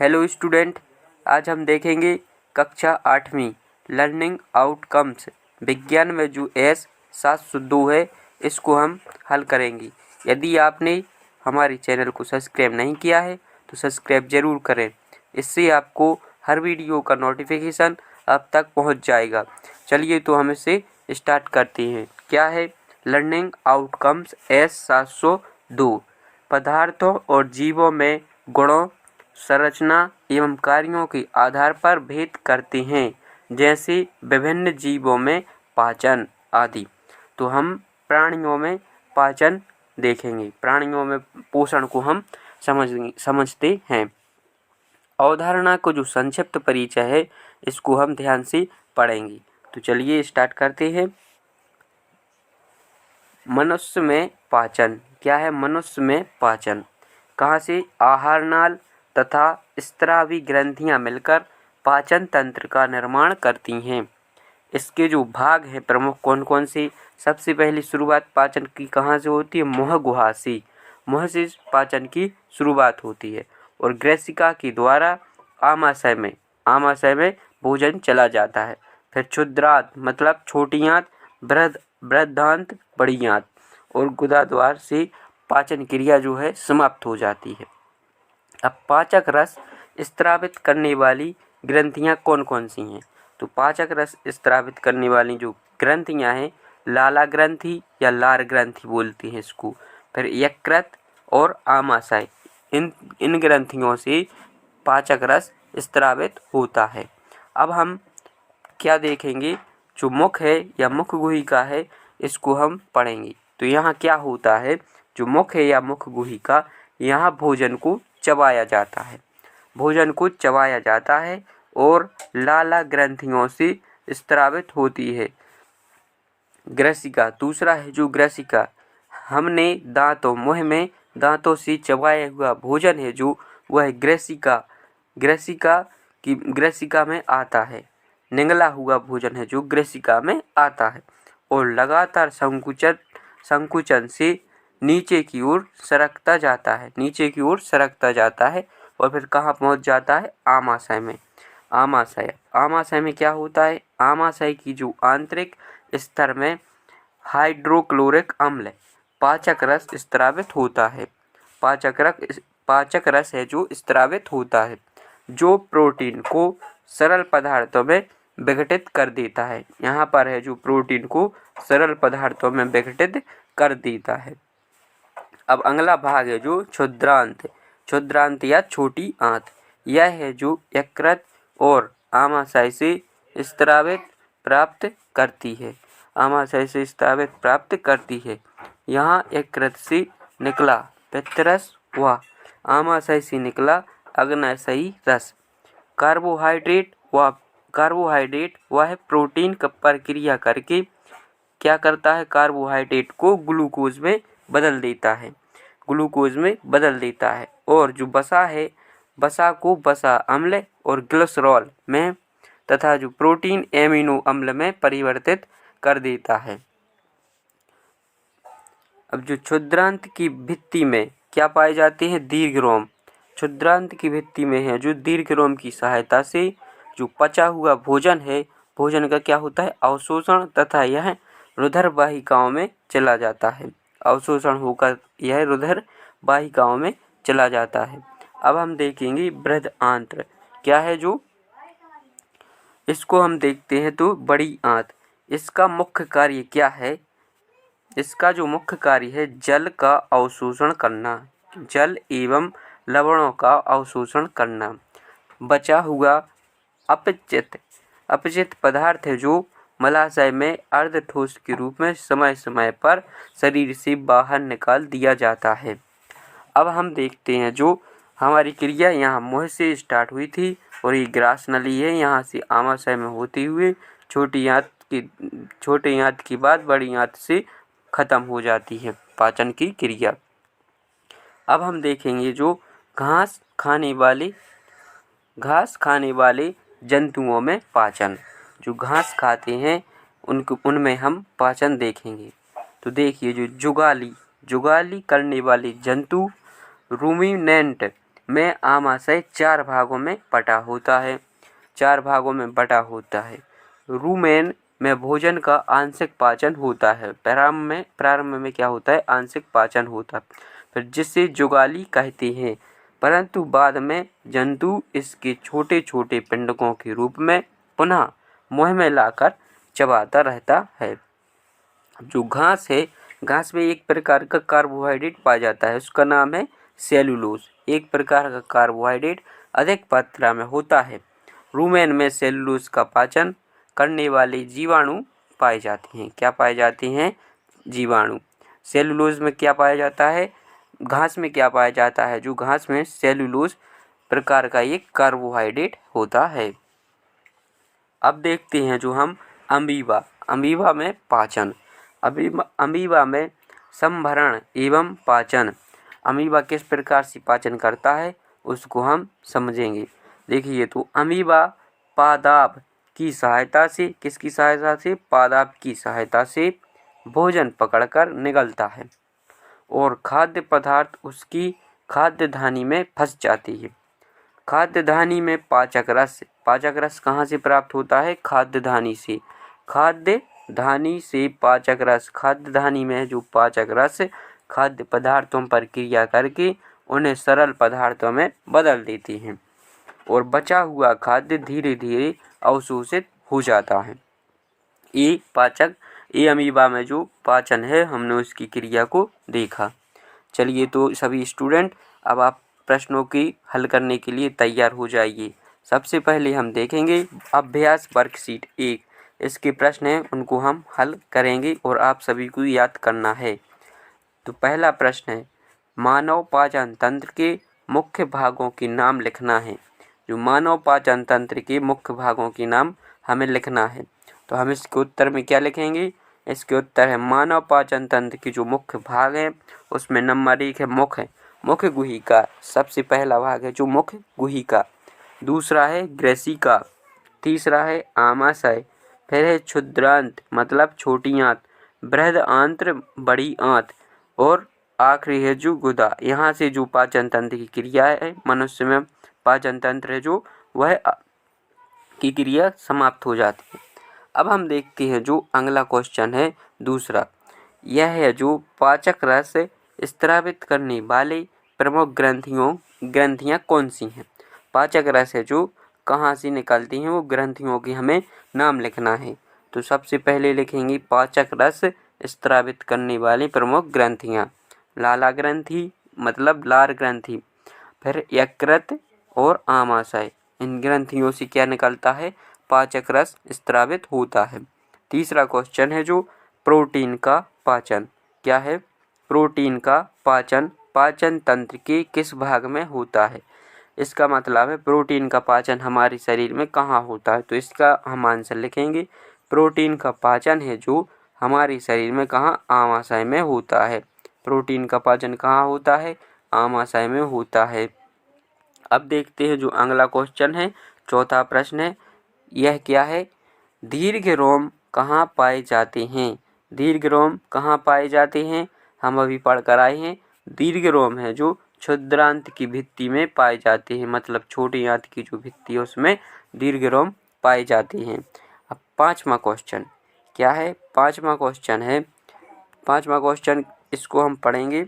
Hello student, आज हम देखेंगे कक्षा 8वीं लर्निंग आउटकम्स विज्ञान में जो एस 702 है इसको हम हल करेंगे। यदि आपने हमारे चैनल को सब्सक्राइब नहीं किया है तो सब्सक्राइब ज़रूर करें, इससे आपको हर वीडियो का नोटिफिकेशन अब तक पहुंच जाएगा। चलिए तो हम इसे स्टार्ट करते हैं। क्या है लर्निंग आउटकम्स एस 702? पदार्थों और जीवों में गुणों, संरचना एवं कार्यों के आधार पर भेद करते हैं, जैसे विभिन्न जीवों में पाचन आदि। तो हम प्राणियों में पाचन देखेंगे, प्राणियों में पोषण को हम समझते हैं। अवधारणा को जो संक्षिप्त परिचय है इसको हम ध्यान से पढ़ेंगे। तो चलिए स्टार्ट करते हैं। मनुष्य में पाचन क्या है? मनुष्य में पाचन कहाँ से? आहार नाल तथा स्रावी ग्रंथियां मिलकर पाचन तंत्र का निर्माण करती हैं। इसके जो भाग हैं प्रमुख कौन कौन से? सबसे पहली शुरुआत पाचन की कहाँ से होती है? मुँह गुहा से। मुँह से पाचन की शुरुआत होती है और ग्रसिका के द्वारा आमाशय में भोजन चला जाता है। फिर क्षुद्रांत मतलब छोटी आंत, बृहदांत बड़ी आंत और गुदा द्वार से पाचन क्रिया जो है समाप्त हो जाती है। अब पाचक रस स्रावित करने वाली ग्रंथियां कौन कौन सी हैं? तो पाचक रस स्रावित करने वाली जो ग्रंथियां हैं, लाला ग्रंथि या लार ग्रंथि बोलती हैं इसको। फिर यकृत और आमाशय, इन ग्रंथियों से पाचक रस स्रावित होता है। अब हम क्या देखेंगे? जो मुख है या मुख गुहिका है इसको हम पढ़ेंगे। तो यहाँ क्या होता है? जो मुख है या मुख गुहिका, यहाँ भोजन को चबाया जाता है और लाला ग्रंथियों से स्रावित होती है। ग्रसिका दूसरा है जो ग्रसिका, हमने मुँह में दांतों से चबाया हुआ भोजन है जो वह ग्रसिका में आता है। निगला हुआ भोजन है जो ग्रसिका में आता है और लगातार संकुचन से नीचे की ओर सरकता जाता है और फिर कहाँ पहुँच जाता है? आमाशय में। आमाशय में क्या होता है? आमाशय की जो आंतरिक स्तर में हाइड्रोक्लोरिक अम्ल पाचक रस स्रावित होता है। पाचक रस है जो स्रावित होता है, जो प्रोटीन को सरल पदार्थों में विघटित कर देता है। यहाँ पर है जो प्रोटीन को सरल पदार्थों में विघटित कर देता है। अब अगला भाग है जो क्षुद्रांत या छोटी आंत। यह है जो यकृत और आमाशय से स्रावित प्राप्त करती है। यहाँ यकृत से निकला पित्तरस व आमाशय से निकला अग्न्याशयी रस कार्बोहाइड्रेट वह प्रोटीन का प्रक्रिया करके क्या करता है? कार्बोहाइड्रेट को ग्लूकोज में बदल देता है और जो वसा को वसा अम्ल और ग्लिसरॉल में तथा जो प्रोटीन एमिनो अम्ल में परिवर्तित कर देता है। अब जो क्षुद्रांत की भित्ति में क्या पाए जाते हैं? दीर्घरोम। क्षुद्रांत की भित्ति में है जो दीर्घरोम की सहायता से जो पचा हुआ भोजन है, भोजन का क्या होता है? अवशोषण तथा यह रुधिर वाहिकाओं में चला जाता है। अवशोषण होकर यह रुधिर वाहिकाओं में चला जाता है। अब हम देखेंगे बृहदांत्र क्या है जो, इसको हम देखते हैं तो बड़ी आंत। इसका मुख्य कार्य क्या है? इसका जो मुख्य कार्य है जल का अवशोषण करना, जल एवं लवणों का अवशोषण करना। बचा हुआ अपचित पदार्थ है जो मलाशय में अर्ध ठोस के रूप में समय समय पर शरीर से बाहर निकाल दिया जाता है। अब हम देखते हैं जो हमारी क्रिया यहाँ मुँह से स्टार्ट हुई थी और ये ग्रास नली है, यहाँ से आमाशय में होती हुई छोटी आंत की बाद बड़ी आंत से खत्म हो जाती है पाचन की क्रिया। अब हम देखेंगे जो घास खाने वाले जंतुओं में पाचन। जो घास खाते हैं उनमें हम पाचन देखेंगे। तो देखिए जो जुगाली करने वाले जंतु रूमिनेंट में आमाशय 4 भागों में बटा होता है। 4 भागों में बटा होता है। रुमेन में भोजन का आंशिक पाचन होता है। प्रारंभ में क्या होता है? आंशिक पाचन होता है, फिर जिसे जुगाली कहते हैं, परंतु बाद में जंतु इसके छोटे छोटे पिंडकों के रूप में पुनः मुंह में लाकर चबाता रहता है। जो घास है, घास में एक प्रकार का कार्बोहाइड्रेट पाया जाता है, उसका नाम है सेलुलोज। एक प्रकार का कार्बोहाइड्रेट अधिक मात्रा में होता है। रुमेन में सेलुलोज का पाचन करने वाले जीवाणु पाए जाते हैं। क्या पाए जाते हैं? जीवाणु। सेलुलोज में क्या पाया जाता है? घास में क्या पाया जाता है? जो घास में सेलुलोज प्रकार का एक कार्बोहाइड्रेट होता है। अब देखते हैं जो हम अमीबा। अमीबा में पाचन। अमीबा में संभरण एवं पाचन। अमीबा किस प्रकार से पाचन करता है उसको हम समझेंगे। देखिए, तो अमीबा पादाप की सहायता से, किसकी सहायता से? पादाप की सहायता से भोजन पकड़कर निगलता है और खाद्य पदार्थ उसकी खाद्य धानी में फंस जाती है। खाद्य धानी में पाचक रस। पाचक रस कहाँ से प्राप्त होता है? खाद्य धानी से। खाद्य धानी से पाचक रस। खाद्य धानी में जो पाचक रस खाद्य पदार्थों पर क्रिया करके उन्हें सरल पदार्थों में बदल देती हैं और बचा हुआ खाद्य धीरे धीरे अवशोषित हो जाता है। ये अमीबा में जो पाचन है, हमने उसकी क्रिया को देखा। चलिए, तो सभी स्टूडेंट अब आप प्रश्नों की हल करने के लिए तैयार हो जाइए। सबसे पहले हम देखेंगे अभ्यास वर्कशीट 1। इसके प्रश्न हैं, उनको हम हल करेंगे और आप सभी को याद करना है। तो पहला प्रश्न है, मानव पाचन तंत्र के मुख्य भागों के नाम लिखना है। जो मानव पाचन तंत्र के मुख्य भागों के नाम हमें लिखना है। तो हम इसके उत्तर में क्या लिखेंगे? इसके उत्तर है मानव पाचन तंत्र के जो मुख्य भाग हैं उसमें नंबर 1 है मुख्य। मुख्य गुहिका सबसे पहला भाग है जो मुख्य गुहिका। दूसरा है ग्रेसिका। तीसरा है आमाशय। फिर है क्षुद्रांत मतलब छोटी आंत, बृहद आंत्र बड़ी आंत और आखिरी है जो गुदा। यहाँ से जो पाचन तंत्र की क्रिया है, मनुष्य में पाचन तंत्र है जो वह की क्रिया समाप्त हो जाती है। अब हम देखते हैं जो अगला क्वेश्चन है दूसरा। यह है जो पाचक रस स्रावित करने वाले प्रमुख ग्रंथियां कौन सी हैं? पाचक रस है जो कहाँ से निकलती हैं, वो ग्रंथियों की हमें नाम लिखना है। तो सबसे पहले लिखेंगे पाचक रस स्रावित करने वाली प्रमुख ग्रंथियां। लाला ग्रंथि मतलब लार ग्रंथि, फिर यकृत और आमाशय। इन ग्रंथियों से क्या निकलता है? पाचक रस स्रावित होता है। तीसरा क्वेश्चन है जो प्रोटीन का पाचन। क्या है? प्रोटीन का पाचन पाचन तंत्र के किस भाग में होता है? इसका मतलब है प्रोटीन का पाचन हमारे शरीर में कहाँ होता है। तो इसका हम आंसर लिखेंगे प्रोटीन का पाचन है जो हमारे शरीर में कहाँ? आमाशय में होता है। प्रोटीन का पाचन कहाँ होता है? आमाशय में होता है। अब देखते हैं जो अगला क्वेश्चन है, चौथा प्रश्न है। यह क्या है? दीर्घ रोम कहाँ पाए जाते हैं? दीर्घ रोम कहाँ पाए जाते हैं? हम अभी पढ़ कर आए हैं। दीर्घ रोम है जो क्षुद्रांत की भित्ति में पाए जाते हैं, मतलब छोटी आंत की जो भित्ति है उसमें दीर्घ रोम पाए जाते हैं। अब पांचवा क्वेश्चन क्या है? पांचवा क्वेश्चन इसको हम पढ़ेंगे।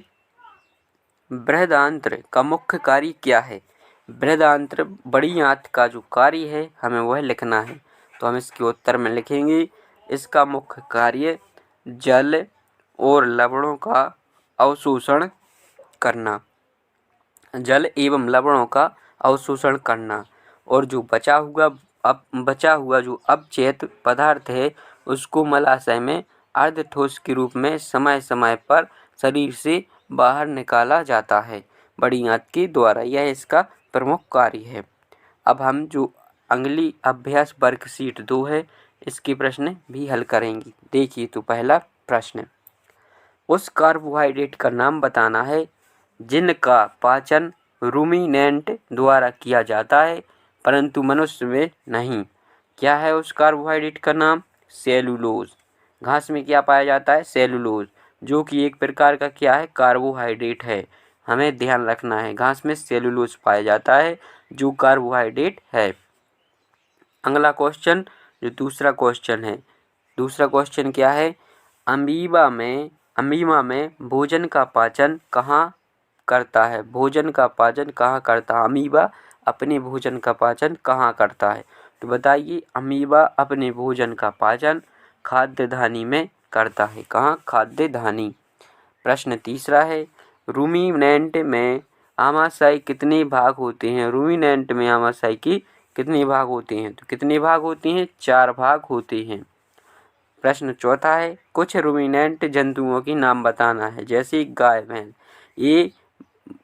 बृहदांत्र का मुख्य कार्य क्या है? बृहदांत्र बड़ी आंत का जो कार्य है हमें वह लिखना है। तो हम इसके उत्तर में लिखेंगे इसका मुख्य कार्य जल और लवणों का अवशोषण करना, जल एवं लवणों का अवशोषण करना, और जो बचा हुआ जो अपचयित पदार्थ है उसको मलाशय में अर्ध ठोस के रूप में समय समय पर शरीर से बाहर निकाला जाता है बड़ी आंत के द्वारा। यह इसका प्रमुख कार्य है। अब हम जो अगली अभ्यास वर्कशीट 2 है इसके प्रश्न भी हल करेंगे। देखिए, तो पहला प्रश्न, उस कार्बोहाइड्रेट का नाम बताना है जिनका पाचन रूमिनेंट द्वारा किया जाता है परंतु मनुष्य में नहीं। क्या है उस कार्बोहाइड्रेट का नाम? सेलुलोज। घास में क्या पाया जाता है? सेलुलोज, जो कि एक प्रकार का क्या है? कार्बोहाइड्रेट है। हमें ध्यान रखना है। घास में सेलुलोज पाया जाता है जो कार्बोहाइड्रेट है। अगला क्वेश्चन जो दूसरा क्वेश्चन क्या है, अमीबा में भोजन का पाचन कहाँ करता है? भोजन का पाचन कहाँ करता है? अमीबा अपने भोजन का पाचन कहाँ करता है? तो बताइए, अमीबा अपने भोजन का पाचन खाद्य धानी में करता है। कहाँ? खाद्य धानी। प्रश्न तीसरा है, रूमिनेंट में आमाशय कितने भाग होते हैं? रूमिनेंट में आमाशय की कितने भाग होते हैं? तो कितने भाग होते हैं? 4 भाग होते हैं। प्रश्न चौथा है, कुछ रूमिनेंट जंतुओं के नाम बताना है, जैसे गाय, भैंस। ये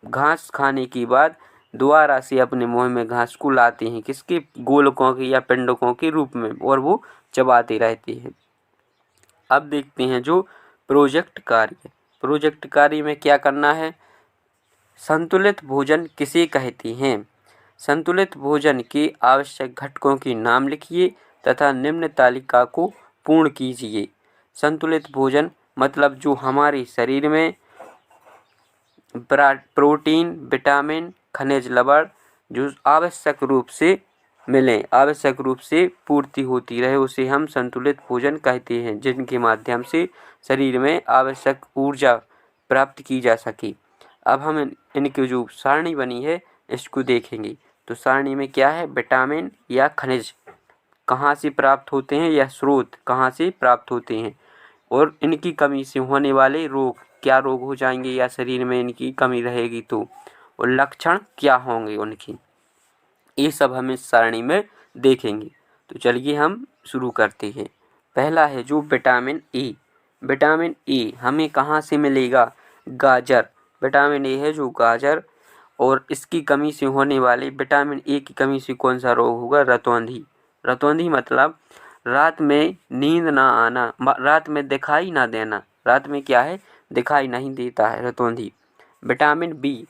घास खाने के बाद दोबारा से अपने मुंह में घास को लाते हैं, किसके? गोलकों के या पिंडकों के रूप में, और वो चबाते रहते हैं। अब देखते हैं जो प्रोजेक्ट कार्य में क्या करना है। संतुलित भोजन किसे कहते हैं? संतुलित भोजन के आवश्यक घटकों के नाम लिखिए तथा निम्न तालिका को पूर्ण कीजिए। संतुलित भोजन मतलब जो हमारे शरीर में प्रोटीन, विटामिन, खनिज लवण जो आवश्यक रूप से मिले, आवश्यक रूप से पूर्ति होती रहे, उसे हम संतुलित भोजन कहते हैं, जिनके माध्यम से शरीर में आवश्यक ऊर्जा प्राप्त की जा सके। अब हम इनकी जो सारणी बनी है इसको देखेंगे। तो सारणी में क्या है? विटामिन या खनिज कहाँ से प्राप्त होते हैं या स्रोत कहाँ से प्राप्त होते हैं, और इनकी कमी से होने वाले रोग, क्या रोग हो जाएंगे या शरीर में इनकी कमी रहेगी तो, और लक्षण क्या होंगे उनकी, ये सब हम इस सारणी में देखेंगे। तो चलिए हम शुरू करते हैं। पहला है जो विटामिन ए। विटामिन ए हमें कहाँ से मिलेगा? गाजर। विटामिन ए है जो गाजर, और इसकी कमी से होने वाले, विटामिन ए की कमी से कौन सा रोग होगा? रतौंधी। रतौंधी मतलब रात में नींद ना आना, रात में दिखाई ना देना। रात में क्या है? दिखाई नहीं देता है, रतौंधी। Vitamin B.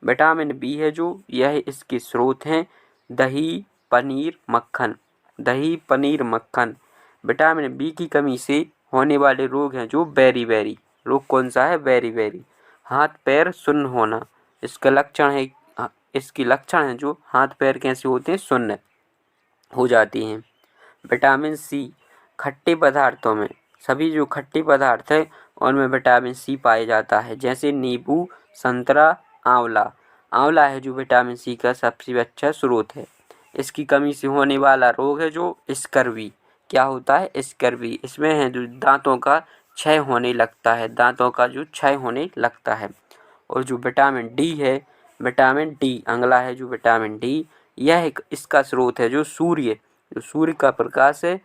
विटामिन बी है जो, यह इसके स्रोत हैं दही, पनीर, मक्खन। दही, पनीर, मक्खन। विटामिन बी की कमी से होने वाले रोग हैं जो बेरी। रोग कौन सा है? बेरी। हाथ पैर सुन्न होना, इसका लक्षण है। इसकी लक्षण है जो हाथ पैर कैसे होते हैं? सुन्न हो जाती हैं। Vitamin C. खट्टे पदार्थों में, सभी जो खट्टे पदार्थ है उनमें विटामिन सी पाया जाता है, जैसे नींबू, संतरा, आंवला। आंवला है जो विटामिन सी का सबसे अच्छा स्रोत है। इसकी कमी से होने वाला रोग है जो स्कर्वी। क्या होता है? स्कर्वी। इसमें है जो दांतों का क्षय होने लगता है, दांतों का जो क्षय होने लगता है। और जो विटामिन डी है, विटामिन डी, अगला है जो विटामिन डी, यह इसका स्रोत है जो सूर्य का प्रकाश है।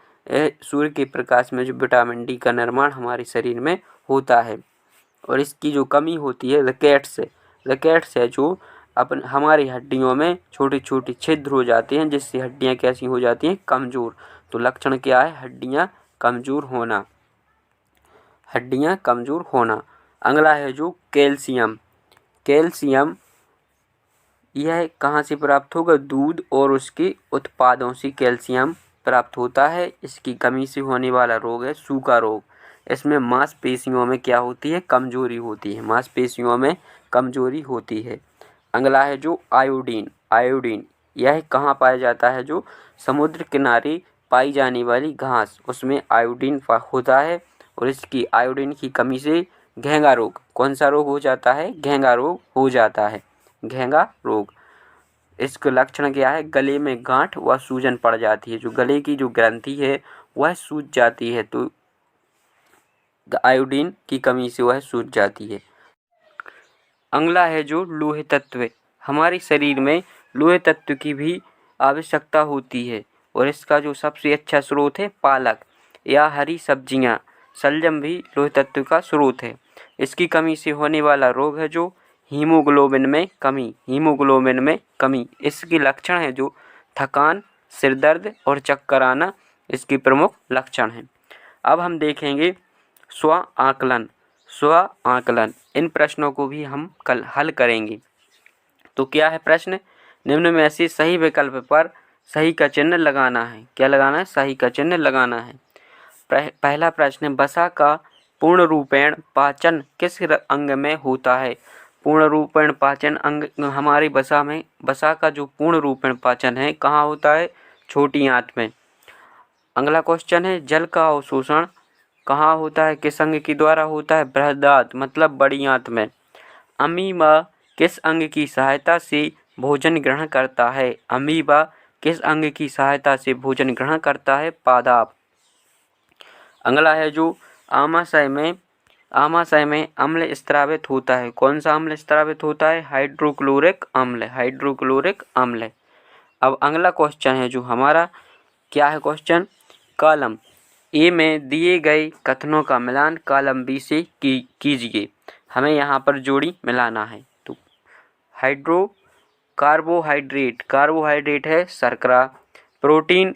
सूर्य के प्रकाश में जो विटामिन डी का निर्माण हमारे शरीर में होता है। और इसकी जो कमी होती है रिकेट्स है जो हमारी हड्डियों में छोटे छोटे छिद्र हो जाते हैं, जिससे हड्डियां कैसी हो जाती हैं? कमज़ोर। तो लक्षण क्या है? हड्डियां कमज़ोर होना। अगला है जो कैल्शियम। यह कहाँ से प्राप्त होगा? दूध और उसके उत्पादों से कैल्शियम प्राप्त होता है। इसकी कमी से होने वाला रोग है सूखा रोग। इसमें मांसपेशियों में क्या होती है? कमजोरी होती है। अगला है जो आयोडीन। यह कहाँ पाया जाता है? जो समुद्र किनारे पाई जाने वाली घास, उसमें आयोडीन होता है। और इसकी आयोडीन की कमी से घेंघा रोग, कौन सा रोग हो जाता है? घेंघा रोग हो जाता है। घेंघा रोग। इसके लक्षण क्या है? गले में गांठ व सूजन पड़ जाती है, जो गले की जो ग्रंथि है वह सूज जाती है, तो आयोडीन की कमी से वह सूज जाती है। अगला है जो लोहे तत्व। हमारे शरीर में लोहे तत्व की भी आवश्यकता होती है, और इसका जो सबसे अच्छा स्रोत है पालक या हरी सब्जियां। शलजम भी लोहे तत्व का स्रोत है। इसकी कमी से होने वाला रोग है जो हीमोग्लोबिन में कमी। इसके लक्षण है जो थकान, सिर दर्द और चक्कर आना, इसके प्रमुख लक्षण हैं। अब हम देखेंगे स्व आकलन। इन प्रश्नों को भी हम कल हल करेंगे। तो क्या है प्रश्न? निम्न में से सही विकल्प पर सही का चिन्ह लगाना है। क्या लगाना है? सही का चिन्ह लगाना है। पहला प्रश्न, वसा का पूर्ण रूपेण पाचन किस अंग में होता है? पूर्ण रूपेण पाचन अंग हमारी वसा का जो पूर्ण रूपेण पाचन है कहाँ होता है? छोटी आंत में। अगला क्वेश्चन है जल का अवशोषण कहाँ होता है? किस अंग के द्वारा होता है? बृहदात मतलब बड़ी आंत में। अमीबा किस अंग की सहायता से भोजन ग्रहण करता है? अमीबा किस अंग की सहायता से भोजन ग्रहण करता है? पादाप। अगला है जो आमाशय में अम्ल स्त्रावित होता है। कौन सा अम्ल स्त्रावित होता है? हाइड्रोक्लोरिक अम्ल। अब अगला क्वेश्चन है जो हमारा क्या है क्वेश्चन? कॉलम ए में दिए गए कथनों का मिलान कॉलम बी से कीजिए। हमें यहाँ पर जोड़ी मिलाना है। तो कार्बोहाइड्रेट है शर्करा, प्रोटीन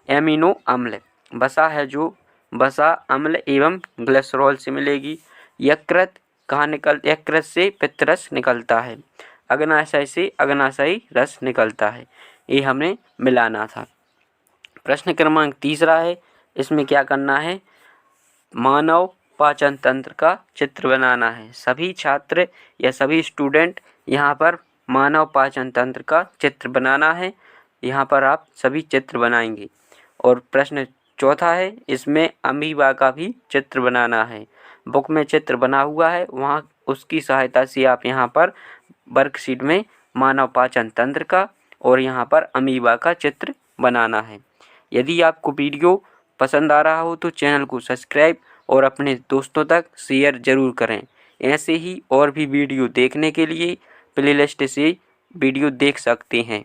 एमिनो अम्ल, वसा है जो वसा अम्ल एवं ग्लिसरॉल से मिलेगी। यकृत से पित्तरस निकलता है। अग्नाशय से अग्नाशयी रस निकलता है। ये हमें मिलाना था। प्रश्न क्रमांक 3 है। इसमें क्या करना है? मानव पाचन तंत्र का चित्र बनाना है। सभी छात्र या सभी स्टूडेंट यहाँ पर मानव पाचन तंत्र का चित्र बनाना है। यहाँ पर आप सभी चित्र बनाएंगे। और प्रश्न 4 है। इसमें अमीबा का भी चित्र बनाना है। बुक में चित्र बना हुआ है, वहाँ उसकी सहायता से आप यहाँ पर वर्कशीट में मानव पाचन तंत्र का और यहाँ पर अमीबा का चित्र बनाना है। यदि आपको वीडियो पसंद आ रहा हो तो चैनल को सब्सक्राइब और अपने दोस्तों तक शेयर जरूर करें। ऐसे ही और भी वीडियो देखने के लिए प्लेलिस्ट से वीडियो देख सकते हैं।